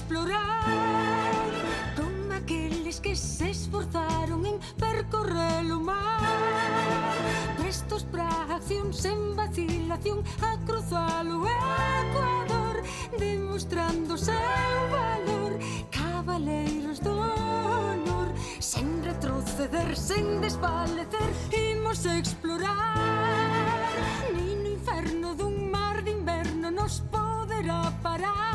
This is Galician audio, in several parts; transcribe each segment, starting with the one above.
explorar como aqueles que se esforzaron en percorrer o mar, prestos para a acción sen vacilación a cruzar o Ecuador, demostrando seu valor, cabaleiros do honor, sen retroceder, sen desfalecer, imos explorar. Nin no inferno dun mar de inverno nos poderá parar.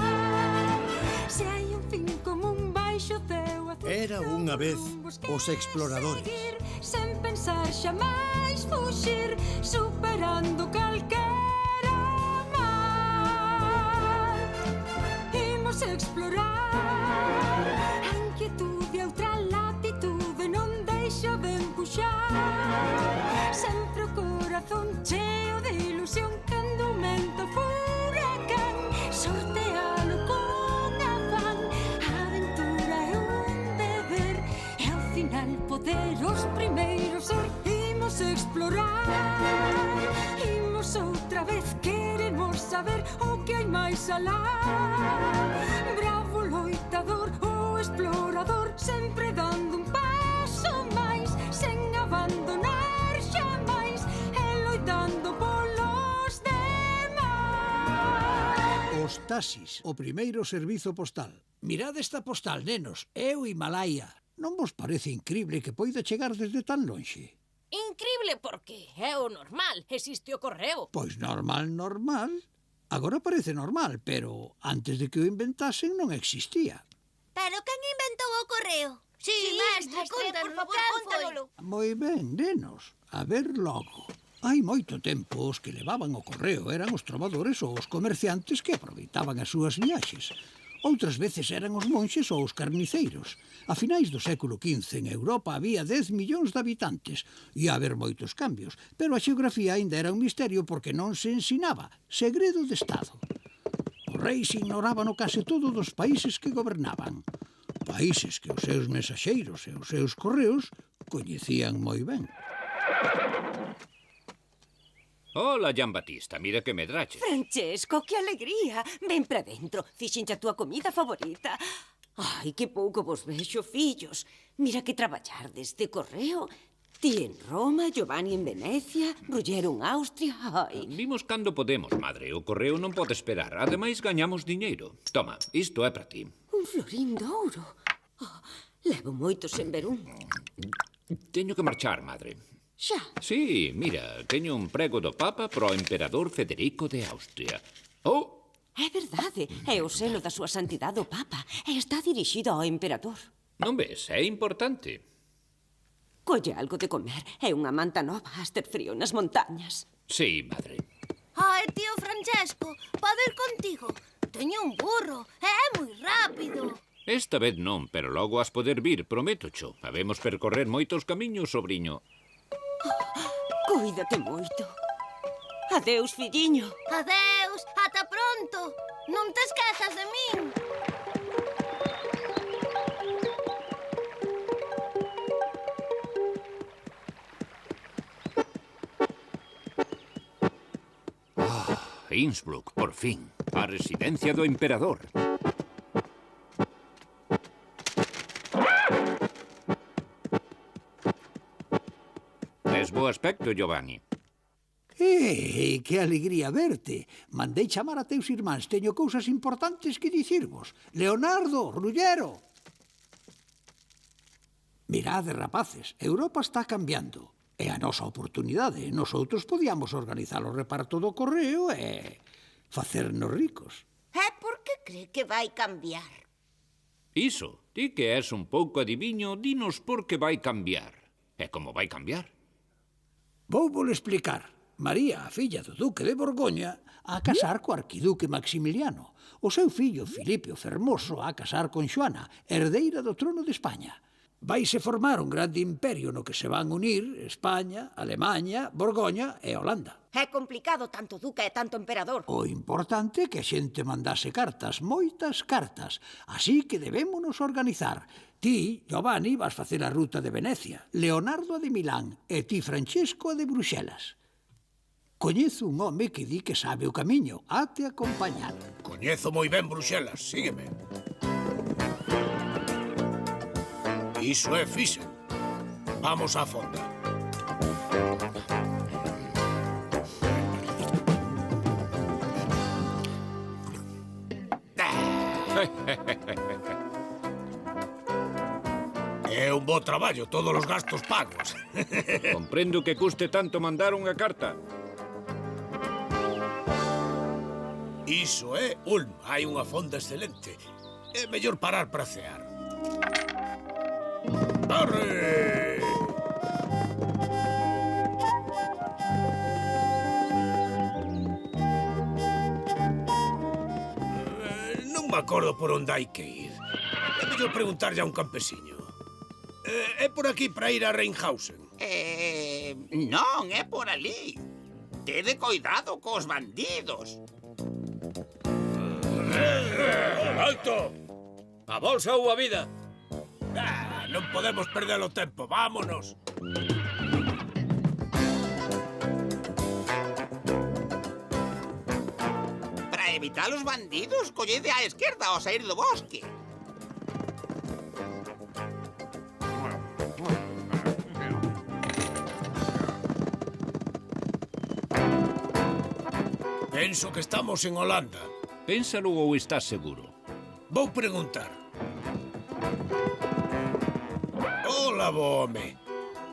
Se hai un fin común baixo teu azul. Era unha vez os exploradores. Seguir, sen pensar xamais fuxir, superando calquera mar. Imos explorar a inquietude, a outra latitude, non deixo de empuxar. Sempre o corazón cheo de ilusión, cando aumenta o furacán, sortealo con afán. A aventura é un deber e ao final poder os primeiros ser. Imos explorar, imos outra vez, queremos saber o que hai máis alá. Bravo loitador, o explorador, sempre dando un paso máis, sen abandonar xamais, e loitando polos demais. Os taxis, o primeiro servizo postal. Mirade esta postal, nenos, é o Himalaya. Non vos parece incrible que poida chegar desde tan lonxe? Incrible porque é o normal, existe o correo. Pois normal. Agora parece normal, pero antes de que o inventasen non existía. Pero quen inventou o correo? Sí, mestre, contanos, por favor, quen foi? cóntanos. Moi ben, nenos, a ver logo. Hai moito tempo os que levaban o correo eran os trovadores ou os comerciantes que aproveitaban as súas viaxes. Outras veces eran os monxes ou os carniceiros. A finais do século XV en Europa había 10 millóns de habitantes. Ia haber moitos cambios, pero a xeografía aínda era un misterio porque non se ensinaba. Segredo de Estado. Os reis ignoraban o case todo dos países que gobernaban. Países que os seus mensaxeiros e os seus correos coñecían moi ben. Hola, Jan Batista, mira que medrache. Francesco, que alegría. Ven para dentro, fixenche a túa comida favorita. Ai, que pouco vos vexo, fillos. Mira que traballar deste correo. Ti en Roma, Giovanni en Venecia, Ruggiero en Austria, ai. Vimos cando podemos, madre. O correo non pode esperar. Ademais, gañamos diñeiro. Toma, isto é para ti. Un florín de ouro. Oh, levo moito sen ver un. Teño que marchar, madre. Xa. Sí, mira, teño un prego do Papa pro emperador Federico de Austria. Oh! É verdade, é o selo da súa santidade o Papa e está dirixido ao emperador. Non ves, é importante. Colle algo de comer e unha manta nova a ter frío nas montañas. Sí, madre. Ai, tío Francesco, podo ir contigo? Teño un burro e é moi rápido. Esta vez non, pero logo has poder vir, prometo, cho. Habemos percorrer moitos camiños, sobrinho. Cuídate moito. Adeus, filliño. Adeus, ata pronto. Non te esquezas de min. Innsbruck, por fin. A residencia do emperador. Tes bo aspecto, Giovanni. Que alegría verte. Mandei chamar a teus irmáns. Teño cousas importantes que dicirvos. Leonardo, Ruggiero. Mirade, rapaces, Europa está cambiando. É a nosa oportunidade. Nosoutros podíamos organizar o reparto do correo e facernos ricos. E por que cree que vai cambiar? Iso, ti que és un pouco adiviño, dinos por que vai cambiar. E como vai cambiar? Vou-vos explicar. María, a filla do duque de Borgoña, a casar co arquiduque Maximiliano. O seu fillo, Filipe o Fermoso, a casar con Xoana, herdeira do trono de España. Vaise formar un grande imperio no que se van unir España, Alemanha, Borgoña e Holanda. É complicado tanto duque e tanto emperador. O importante é que a xente mandase cartas, moitas cartas. Así que debémonos organizar. Ti, Giovanni, vas facer a ruta de Venecia, Leonardo a de Milán e ti, Francesco, a de Bruxelas. Coñezo un home que di que sabe o camiño. Hate acompañar. Coñezo moi ben Bruxelas, sígueme. Iso é fixen. Vamos á fonda. É un bo traballo, todos os gastos pagos. Comprendo que custe tanto mandar unha carta. Iso é Ulm. Hai unha fonda excelente. É mellor parar para cear. Arre! Non me acordo por onde hai que ir. É mellor preguntarlle a un campesiño. É por aquí para ir a Reinhausen. Non, é por ali. Tede cuidado cos bandidos. ¡Alto! A bolsa ou a vida? Non podemos perder o tempo, vámonos. Para evitar os bandidos, collede á esquerda ao sair do bosque. Penso que estamos en Holanda. Pénsalo ou estás seguro? Vou preguntar. Hola, bo home.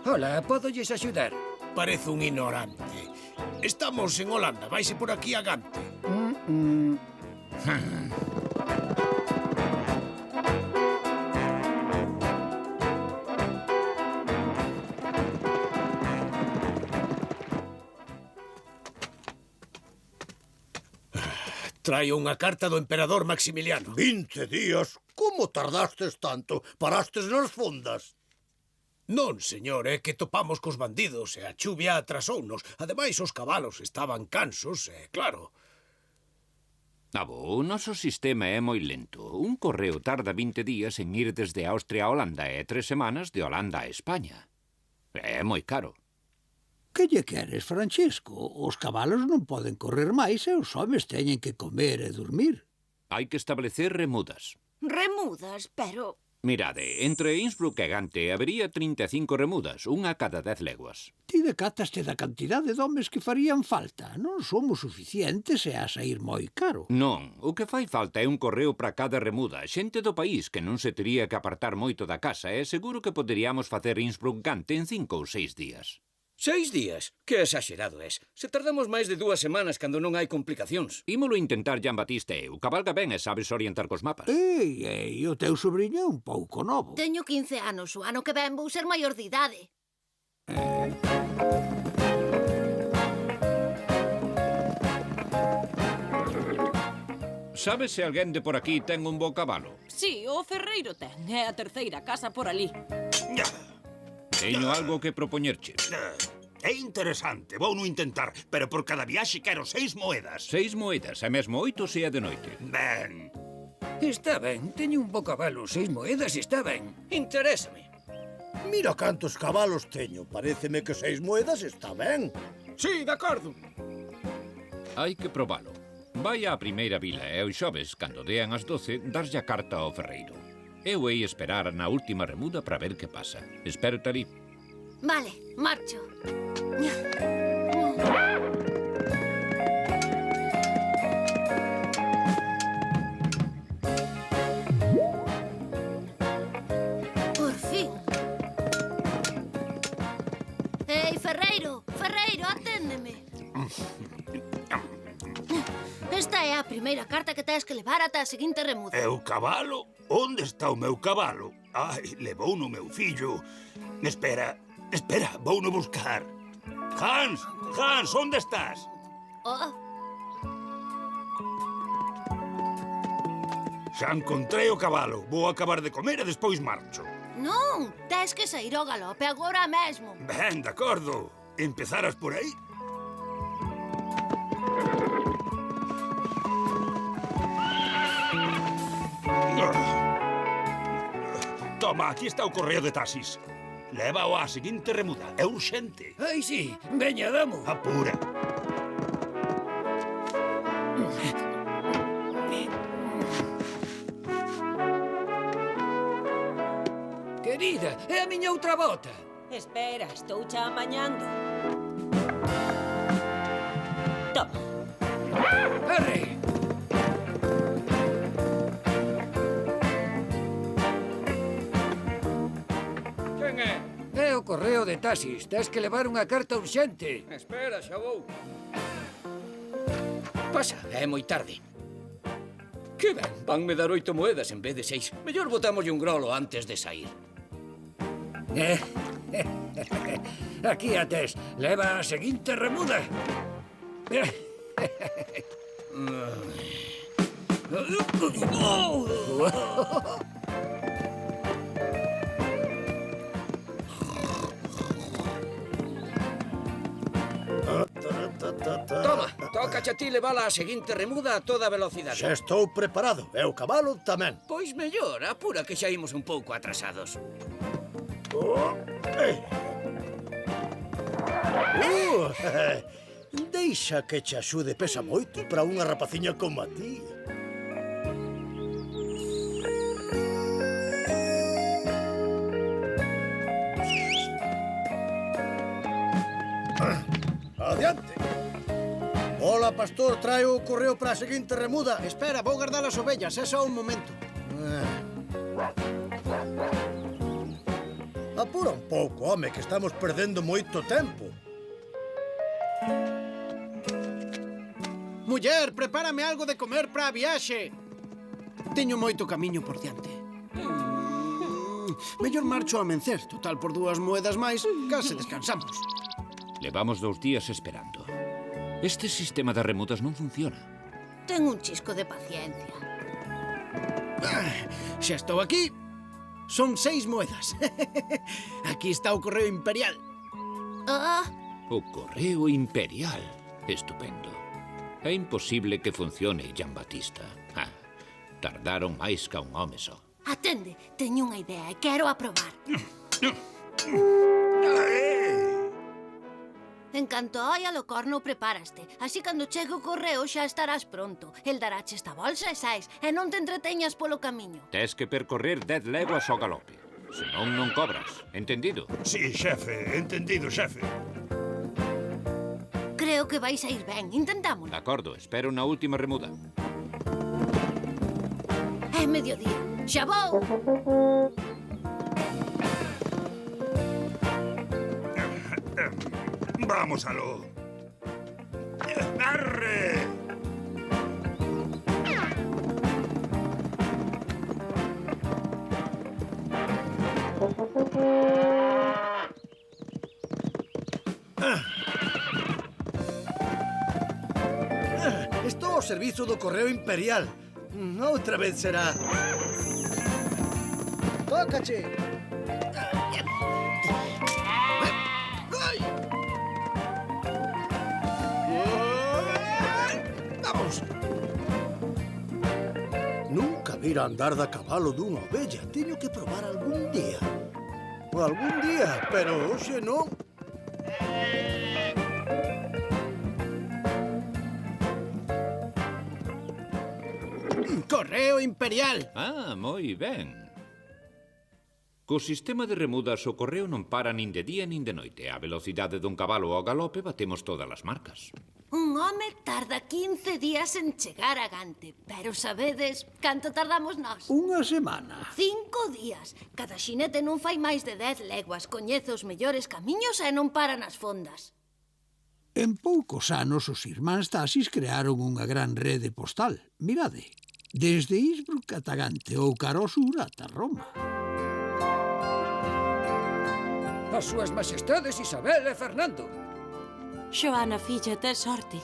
Hola, podolles axudar? Parece un ignorante. Estamos en Holanda, vaise por aquí a Gante. Traio unha carta do emperador Maximiliano. 20 días? Como tardastes tanto? Parastes nas fondas? Non, señor, é que topamos cos bandidos e a chuvia atrasounos. Ademais, os cabalos estaban cansos e, claro... O noso sistema é moi lento. Un correo tarda 20 días en ir desde Austria a Holanda e 3 semanas de Holanda a España. É moi caro. Que lle queres, Francesco? Os cabalos non poden correr máis e os homes teñen que comer e dormir. Hai que establecer remudas. Remudas, pero... Mirade, entre Innsbruck e Gante habería 35 remudas, unha a cada 10 leguas. Ti decataste da cantidade de homes que farían falta. Non somos suficientes e a sair moi caro. Non, o que fai falta é un correo para cada remuda. Xente do país que non se tería que apartar moito da casa e seguro que poderíamos facer Innsbruck-Gante en 5 ou 6 días. 6 días? Que exagerado es. Se tardamos máis de 2 semanas cando non hai complicacións. Ímolo intentar, Jean Batiste. O cabalga ben e sabes orientar cos mapas. Ei, o teu sobrinho é un pouco novo. Teño 15 anos, o ano que ven vou ser maior de idade. Sabes se alguén de por aquí ten un bo cabalo? Sí, o Ferreiro ten. É a terceira casa por ali. Teño algo que propoñerche. É interesante, vou non intentar, pero por cada viaxe quero 6 moedas. 6 moedas, e mesmo 8 se é de noite. Ben. Está ben, teño un bo cabalo, 6 moedas está ben. Interésame. Mira cantos cabalos teño. Paréceme que 6 moedas está ben. Sí, de acordo. Hai que probalo. Vai á primeira vila e os xoves, cando dean as 12, darlle a carta ao ferreiro. Eu hei esperar na última remuda para ver que pasa. Espero-te ali. Vale, marcho. Por fin. Ei, Ferreiro, Ferreiro, aténdeme. Esta é a primeira carta que tens que levar ata a seguinte remuda. É o cabalo? Onde está o meu cabalo? Ai, levou no meu fillo. Espera, vou no buscar. Hans, onde estás? Oh, Xa encontrei o cabalo. Vou acabar de comer e despois marcho. non, tens que sair ao galope agora mesmo. Ben, de acordo. Empezaras por aí? Toma, aquí está o correo de taxis. Lévao á seguinte remuda. É urxente. Ai, sí, veña, damo. Apura. vida, é a miña outra bota. Espera, estou xa amañando. Toma. Arre! Quen é? É o correo de taxis. Tens que levar unha carta urxente. Espera, xa vou. Pasa, é moi tarde. Que ben, vanme dar 8 moedas en vez de 6. Mellor botámoslle un grolo antes de sair. Aquí a tes. Leva a seguinte remuda. Toma, toca a ti levala a seguinte remuda a toda velocidade. Xa estou preparado, e o cabalo tamén. Pois mellor, apura que xa imos un pouco atrasados. Deixa que che axude, pesa moito para unha rapaciña como a ti. Adiante. Ola, pastor, trae o correo para a seguinte remuda. Espera, vou guardar as ovellas, é só un momento. Apura un pouco, home, que estamos perdendo moito tempo. Muller, prepárame algo de comer para a viaxe. Teño moito camiño por diante. Mellor marcho a mencer. Total, por 2 moedas máis, case descansamos. Levamos 2 días esperando. Este sistema de remudas non funciona. Ten un chisco de paciencia. Xa estou aquí. Son 6 moedas. Aquí está o correo imperial. Ah, O correo imperial. Estupendo. É imposible que funcione, Jean-Baptista. Tardaron máis ca un home só. atende, teño unha idea e quero aprobar. En canto hai a Locorno, prepáraste. Así cando chegue o correo xa estarás pronto. El darache esta bolsa e sais, e non te entreteñas polo camiño. Tes que percorrer 10 leguas ao galope. Senón non cobras. Entendido? Sí, xefe, entendido, xefe. Creo que vais a ir ben, intentámoslo. De acordo, espero na última remuda. É mediodía, xa vou. Vamos aló. ¡Arre! Estou ao servizo do correo imperial. Outra vez será. Tócache. Vamos. Nunca vira andar da cabalo dunha ovella. Teño que probar algún día. Algún día, pero hoxe non. Correo imperial. Moi ben. Co sistema de remudas o correo non para nin de día nin de noite. A velocidade dun cabalo ao galope batemos todas as marcas. Un home tarda 15 días en chegar a Gante. Pero sabedes canto tardamos nós? Unha semana. 5 días. Cada xinete non fai máis de 10 leguas. Coñece os mellores camiños e non para nas fondas. En poucos anos os irmáns taxis crearon unha gran rede postal. Mirade, desde Innsbruck ata Gante ou cara ao sur ata Roma. As súas majestades Isabel e Fernando. Xoana, filla, tes sorte.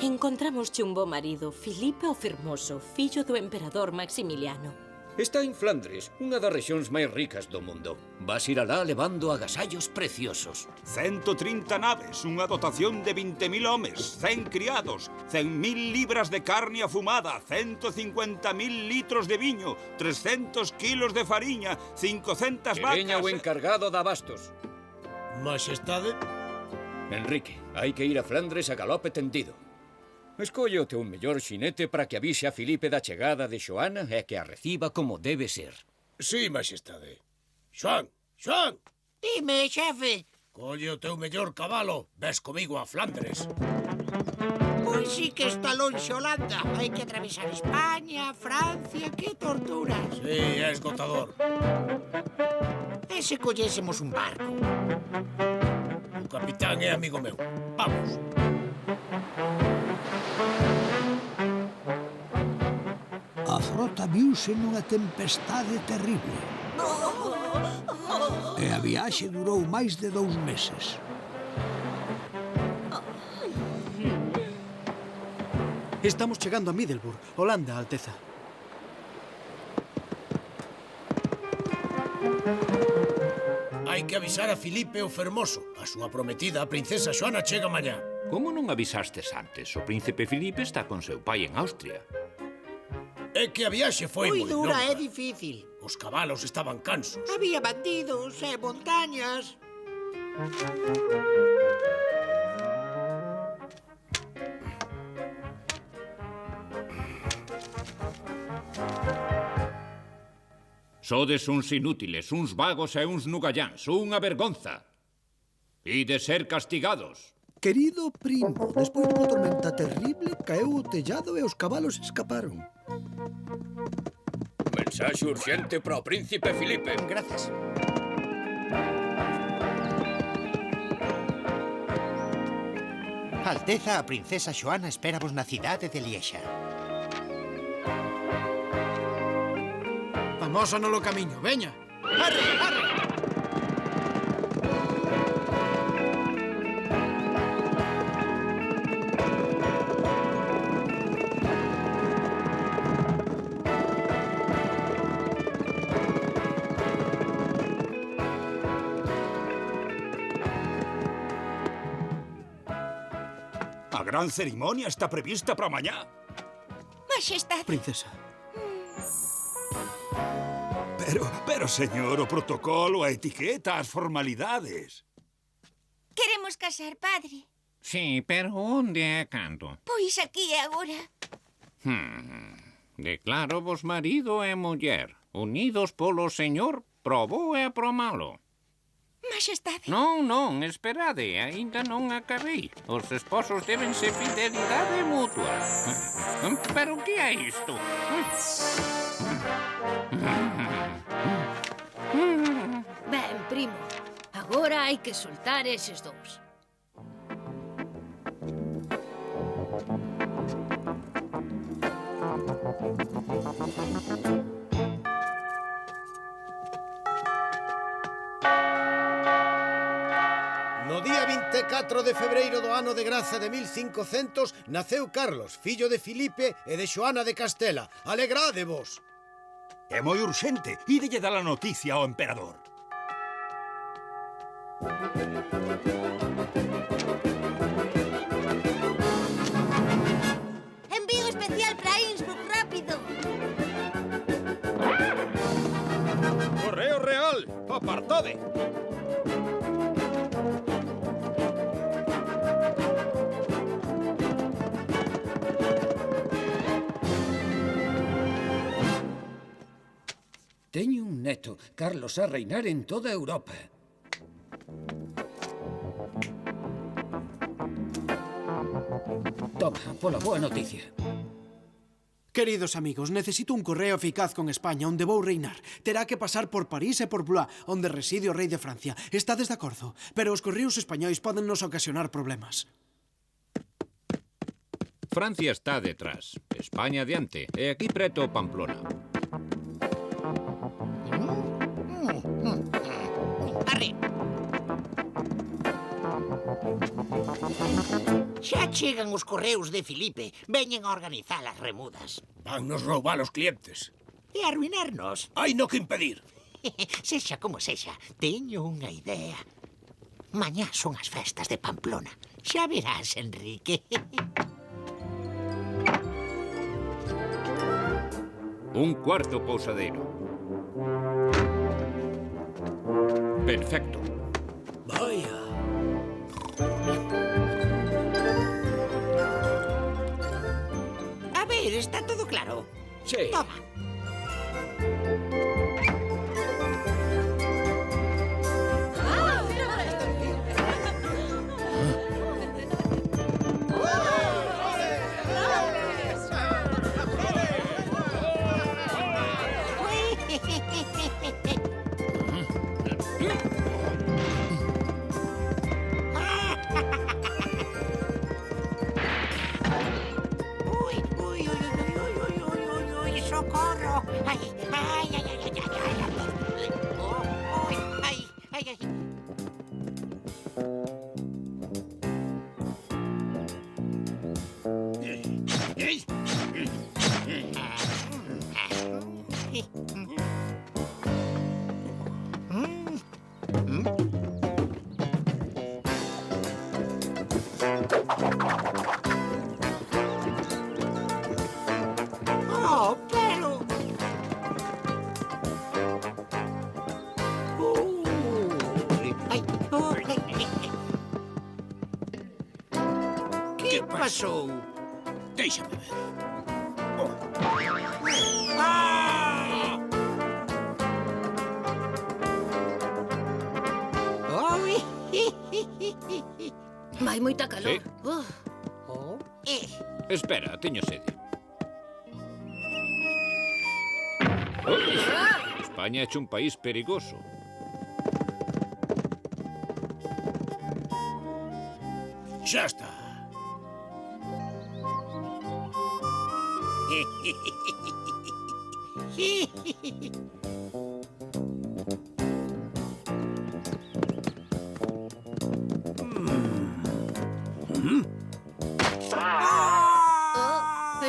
Encontramosche un bo marido, Filipe o Fermoso, fillo do emperador Maximiliano. Está en Flandres, unha das rexións máis ricas do mundo. Vas ir alá levando agasallos preciosos. 130 naves, unha dotación de 20.000 homes, 100 criados, 100.000 libras de carne afumada, 150.000 litros de viño, 300 kilos de fariña, 500 Que vacas... veña o encargado de abastos. Majestade. Enrique, hai que ir a Flandres a galope tendido. Escolle o teu mellor xinete para que avise a Filipe da chegada de Xoana e que a reciba como debe ser. Sí, majestade. Xoan, Xoan! Dime, xefe. Colle o teu mellor cabalo, ves comigo a Flandres. Pois sí que está lonxe Holanda. Hai que atravesar España, Francia, que torturas. Sí, é esgotador. E se collésemos un barco? O capitán é amigo meu. Vamos. A frota viuse nunha tempestade terrible. E a viaxe durou máis de 2 meses. Estamos chegando a Middelburg, Holanda, Alteza. Hai que avisar a Filipe o Fermoso. A súa prometida, a princesa Xoana, chega mañá. Como non avisastes antes? O príncipe Filipe está con seu pai en Austria. É que a viaxe foi moi dura, longa. é difícil. Os cabalos estaban cansos. Había bandidos e montañas. Sodes uns inútiles, uns vagos e uns nugalláns, unha vergonza. E de ser castigados. Querido primo, despois dunha tormenta terrible, caeu o tellado e os cabalos escaparon. Mensaxe urxente para o príncipe Filipe. Grazas. Alteza, a princesa Xoana espérabos na cidade de Liexa. Vamos no lo camiño, veña. Arre, arre! A gran cerimonia está prevista para mañá. Majestade. Princesa. Pero, señor, o protocolo, a etiqueta, as formalidades. Queremos casar, padre. Sí, pero onde é cando? Pois aquí e agora. Declaro vos marido e muller, unidos polo señor, pro bo e pro malo. Majestade. Non, esperade, aínda non acabei. Os esposos débense fidelidade mutua. Pero que é isto? Ben, primo, agora hai que soltar eses dous. No día 24 de febreiro do ano de graza de 1500 naceu Carlos, fillo de Filipe e de Xoana de Castela. Alegrádevos! É moi urxente. Ídelle dar a noticia ao emperador. Envío especial para Innsbruck, rápido. Correo real, apartade. Teño un neto, Carlos, a reinar en toda Europa. Toma, pola boa noticia. Queridos amigos, necesito un correo eficaz con España, onde vou reinar. Terá que pasar por París e por Blois, onde reside o rei de Francia. Estades de acordo? Pero os correos españois poden nos ocasionar problemas. Francia está detrás, España adiante, e aquí preto Pamplona. Arre! Xa chegan os correos de Filipe. Veñen a organizar as remudas. Van nos roubar os clientes. E arruinarnos. Hai no que impedir. Sexa como sexa, teño unha idea. Mañá son as festas de Pamplona. Xa verás, Enrique. Un cuarto pousadeiro. Perfecto. Vaya. A ver, está todo claro. Sí. Toma. Socorro! Ai, ai, ai, ai, ai, ai, ai. Oh, oi, ai, ai, ai. Oh, pero... Ai, oh, que pasou? Déixame ver. Ah! Oi! Vai moita calor. Sí. Eh, Espera, teño sede. España é un país perigoso. Xa está.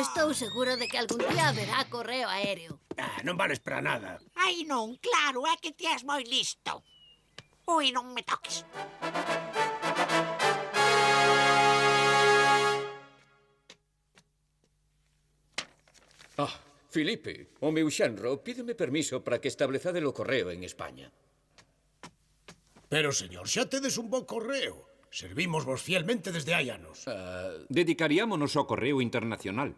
Estou seguro de que algún día haberá correo aéreo. Non vales para nada. ai non, claro, é que ti és moi listo. Ui, non me toques. Ah, Filipe, o meu xenro pídeme permiso para que establezade o correo en España. Pero, señor, xa tedes un bo correo. Servimos vos fielmente desde hai anos. Dedicaríamonos ao correo internacional.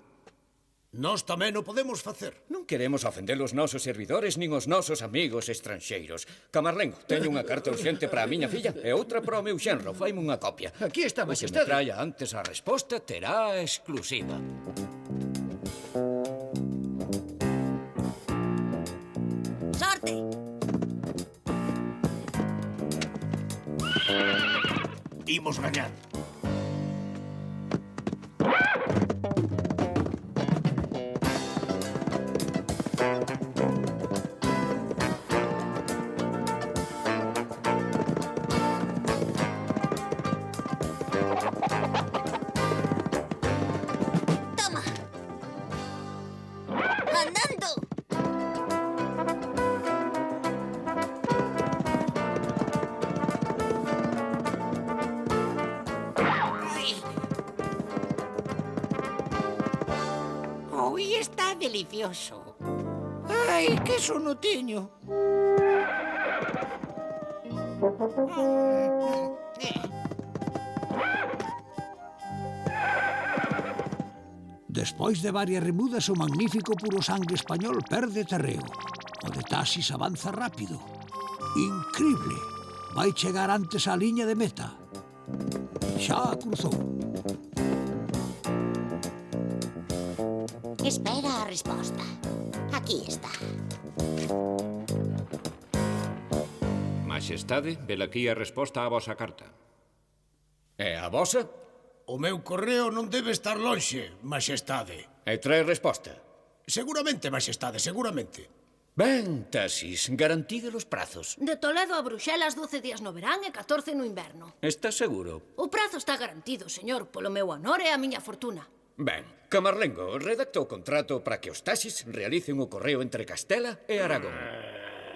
Nós tamén o podemos facer. Non queremos ofender os nosos servidores nin os nosos amigos estranxeiros. Camarlengo, teño unha carta urxente para a miña filla e outra para o meu xenro. Faime unha copia. Aquí está, O que me Majestade. traia antes a resposta terá exclusiva. Sorte! Imos gañar. Toma! Andando! Ui, está delicioso. Ai, que sono teño. Despois de varias remudas, o magnífico puro sangue español perde terreo. O de Taxis avanza rápido. Incrible. Vai chegar antes á liña de meta. Xa a cruzou. Espera a resposta. Aquí está. Majestade, velaquí a resposta á vosa carta. E a vosa? O meu correo non debe estar lonxe, Majestade. E trae resposta? Seguramente, Majestade, seguramente. Ben, Taxis, garantide os prazos. De Toledo a Bruxelas 12 días no verán e 14 no inverno. Estás seguro? O prazo está garantido, señor, polo meu honor e a miña fortuna. Ben, Camarlengo redacta o contrato para que os Taxis realicen o correo entre Castela e Aragón.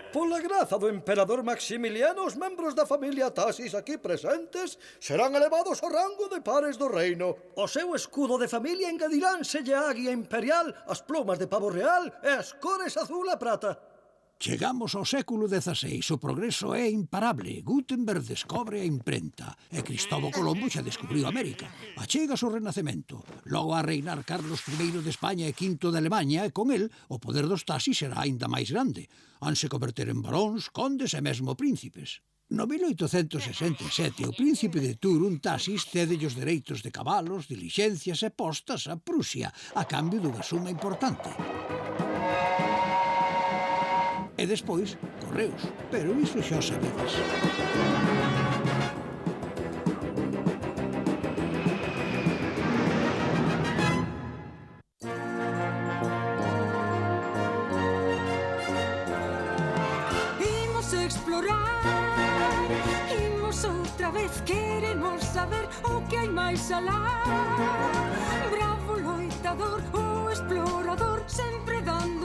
Pola graza do emperador Maximiliano, os membros da familia Taxis aquí presentes serán elevados ao rango de pares do reino. O seu escudo de familia engadiránselle a águia imperial, as plumas de pavo real e as cores azul e prata. Chegamos ao século XVI, o progreso é imparable. Gutenberg descobre a imprenta e Cristóbal Colombo xa descubriu América. Achegas o Renacemento. Logo a reinar Carlos I de España e V de Alemanha e con el o poder dos Taxis será aínda máis grande. Hanse converter en baróns, condes e mesmo príncipes. No 1867, o príncipe de Tours, un Taxis, cede os dereitos de cabalos, dilixencias e postas a Prusia a cambio dunha suma importante. E despois, correos. Pero iso xa o sabedes. explorar. Imos outra vez, queremos saber o que hai máis alá. Bravo loitador, o explorador, sempre dando